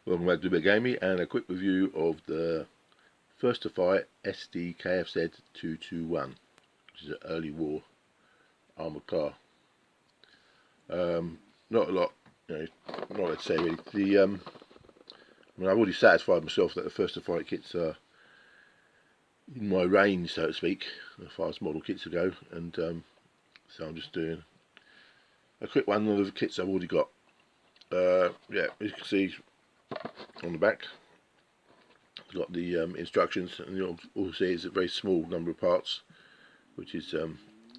Welcome back to Gamey and a quick review of the First to Fight Sdkfz 221, which is an early war armoured car. Not a lot, not a lot to say really. I've already satisfied myself that the First to Fight kits are in my range, so to speak, as far as model kits go, and so I'm just doing a quick one of the kits I've already got. Yeah, as you can see on the back, it's got the instructions, and you'll also see it's a very small number of parts, which is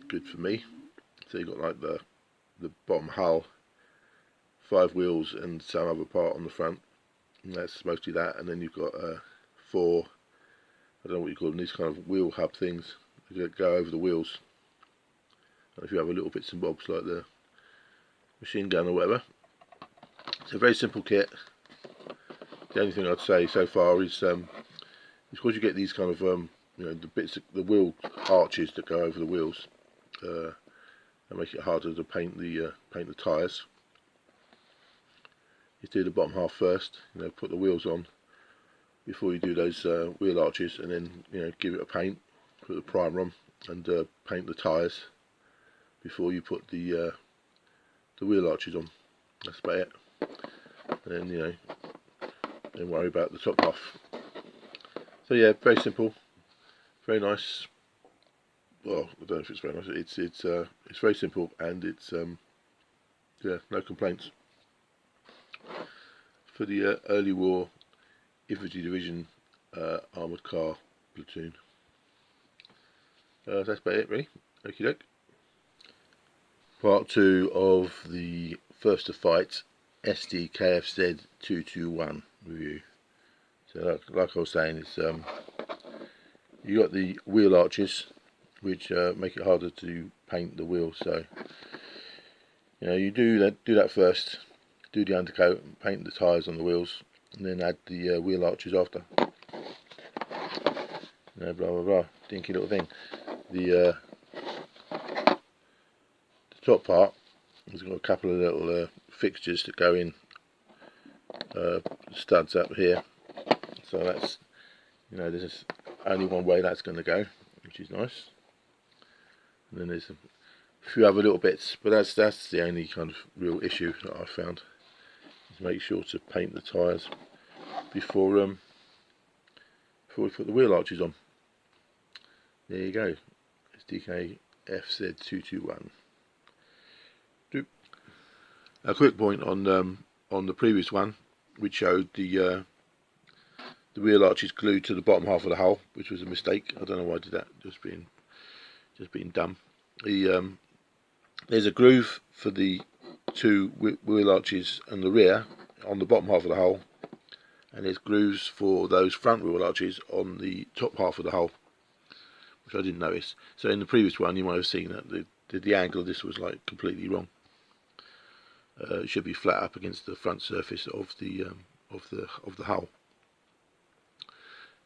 good for me. So you've got like the bottom hull, 5 wheels, and some other part on the front, and that's mostly that. And then you've got 4, I don't know what you call them, these kind of wheel hub things that go over the wheels. And if you have a little bits and bobs like the machine gun or whatever. It's a very simple kit. The only thing I'd say so far is because you get these kind of the bits, the wheel arches that go over the wheels, and make it harder to paint the tyres. You do the bottom half first, put the wheels on before you do those wheel arches, and then give it a paint, put the primer on, and paint the tyres before you put the wheel arches on. That's about it. And then don't worry about the top half. So yeah, very simple, very nice. Well, I don't know if it's very nice. It's very simple, and it's yeah, no complaints for the early war infantry division armoured car platoon. That's about it really. Okie doke. Part 2 of the First to Fight Sdkfz 221 review. So like I was saying, it's you got the wheel arches, which make it harder to paint the wheels. So you do that first, do the undercoat, and paint the tyres on the wheels, and then add the wheel arches after. Blah blah blah, dinky little thing. The top part has got a couple of little fixtures that go in, studs up here. So that's, there's only one way that's going to go, which is nice. And then there's a few other little bits, but that's the only kind of real issue that I've found. Is make sure to paint the tyres before we put the wheel arches on. There you go. Sdkfz 221. A quick point on the previous one, which showed the wheel arches glued to the bottom half of the hull, which was a mistake. I don't know why I did that. Just being dumb. There's a groove for the 2 wheel arches and the rear on the bottom half of the hull, and there's grooves for those front wheel arches on the top half of the hull, which I didn't notice. So in the previous one, you might have seen that the angle of this was like completely wrong. It should be flat up against the front surface of the hull.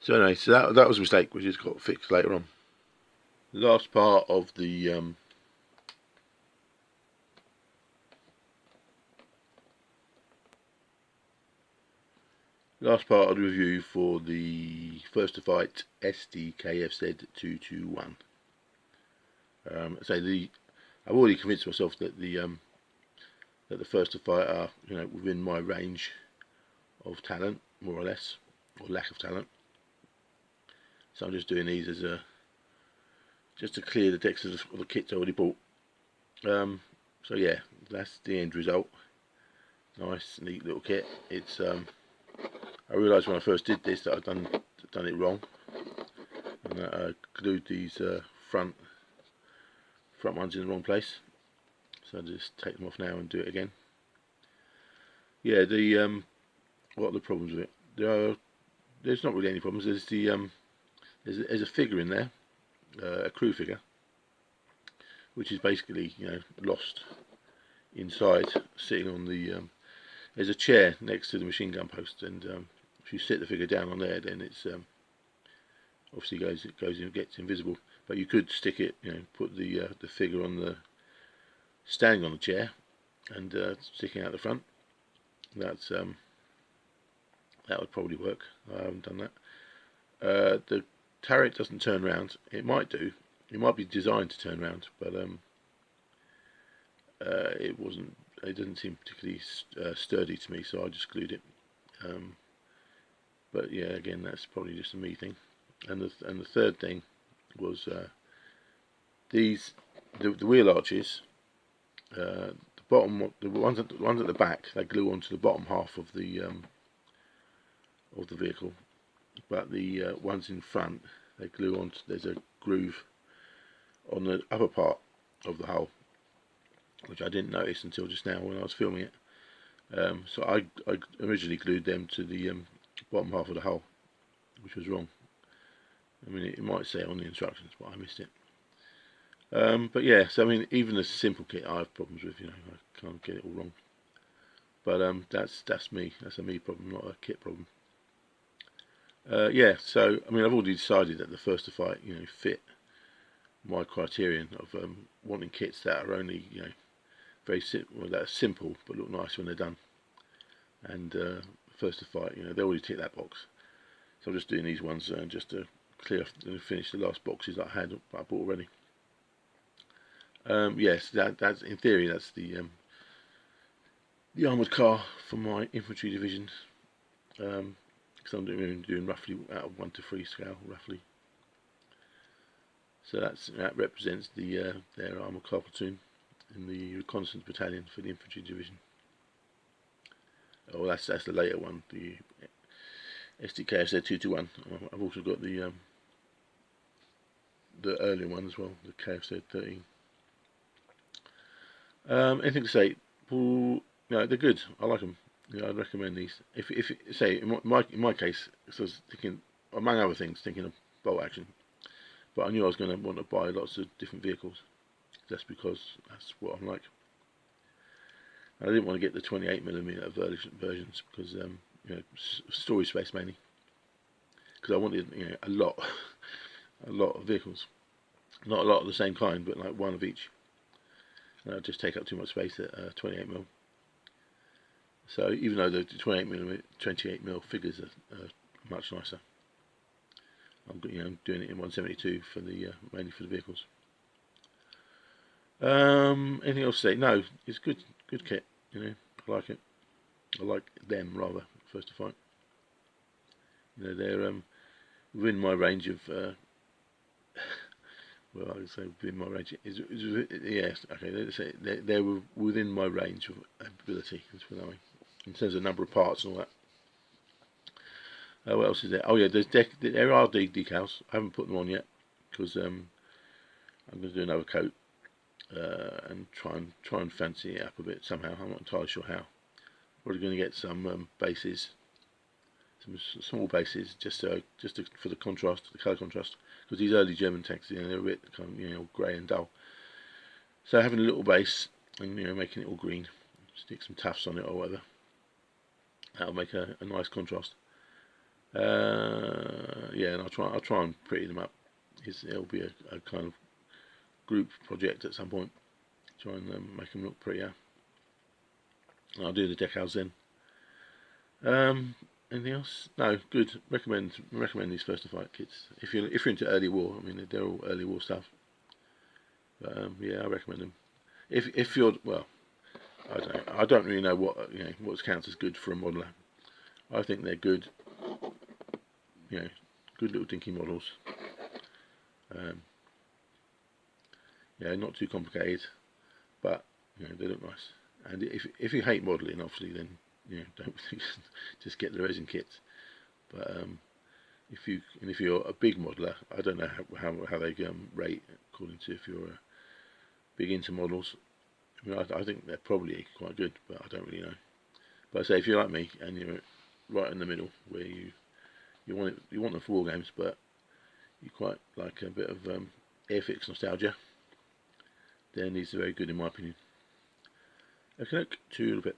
So anyway, so that was a mistake, which just got fixed later on. The last part of the review for the First to Fight Sdkfz 221. I've already convinced myself that the First to Fight are within my range of talent, more or less, or lack of talent. So I'm just doing these as just to clear the decks of the kits I already bought. So yeah, that's the end result. Nice, neat little kit. It's I realised when I first did this that I'd done it wrong, and that I glued these front ones in the wrong place. So I'll just take them off now and do it again. Yeah, what are the problems with it? There's not really any problems. There's a figure in there, a crew figure, which is basically lost inside, sitting on the. There's a chair next to the machine gun post, and if you sit the figure down on there, then it's obviously goes and gets invisible. But you could stick it, put the figure on the standing on the chair and sticking out the front. That's That would probably work. I haven't done that. The turret doesn't turn round. It might do. It might be designed to turn round, but it wasn't. It didn't seem particularly sturdy to me, so I just glued it. But yeah, again, that's probably just a me thing. And the third thing was the wheel arches. The ones at the back, they glue onto the bottom half of the vehicle, but the ones in front, they glue onto. There's a groove on the upper part of the hull, which I didn't notice until just now when I was filming it. So I originally glued them to the bottom half of the hull, which was wrong. I mean, it might say on the instructions, but I missed it. But yeah, so I mean, even a simple kit I have problems with. I can't get it all wrong. But that's me. That's a me problem, not a kit problem. Yeah, so I mean, I've already decided that the first to fight, fit my criterion of wanting kits that are only, very simple, that are simple but look nice when they're done. And first to fight, they already tick that box. So I'm just doing these ones just to clear off and finish the last boxes that I bought already. Yes, that's in theory that's the armoured car for my infantry division. Because I'm doing roughly out of 1 to 3 scale, roughly. So that represents their armoured car platoon in the reconnaissance battalion for the infantry division. Oh, that's the later one, the Sdkfz 221. I've also got the earlier one as well, the KFZ 13. Anything to say? No, they're good. I like them. I'd recommend these. If say in my case, so I was thinking, among other things, thinking of bolt action, but I knew I was going to want to buy lots of different vehicles, just because that's what I'm like. And I didn't want to get the 28mm versions because storage space mainly. Because I wanted a lot of vehicles, not a lot of the same kind, but like one of each. And I'd just take up too much space at 28mm. So even though the 28mm figures are much nicer, I'm doing it in 172 for the mainly for the vehicles. Anything else to say? No, it's good kit. I like it. I like them rather. First to fight. They're within my range of. Well, I would say within my range yes. Okay, they're within my range of ability. In terms of number of parts and all that. What else is there? Oh yeah, there are decals. I haven't put them on yet because I'm going to do another coat and try and fancy it up a bit somehow. I'm not entirely sure how. Probably going to get some bases, some small bases, just for the contrast, the colour contrast, because these early German tanks, they're a bit kind of grey and dull. So having a little base and making it all green, stick some tufts on it or whatever. That'll make a nice contrast. Yeah, and I'll try and pretty them up. It'll be a kind of group project at some point. Try and make them look prettier. And I'll do the decals then. Anything else? No, good. Recommend these first to fight kits. If you're into early war, I mean they're all early war stuff. But yeah, I recommend them. If you're I don't really know what counts as good for a modeler. I think they're good. Good little dinky models. Yeah, not too complicated, but they look nice. And if you hate modelling, obviously, then don't just get the resin kits. But if you're a big modeler, I don't know how they rate according to if you're big into models. I mean, I think they're probably quite good, but I don't really know. But I say if you're like me and you're right in the middle, where you want them for war games, but you quite like a bit of Airfix nostalgia, then these are very good in my opinion. Okay, to a little bit.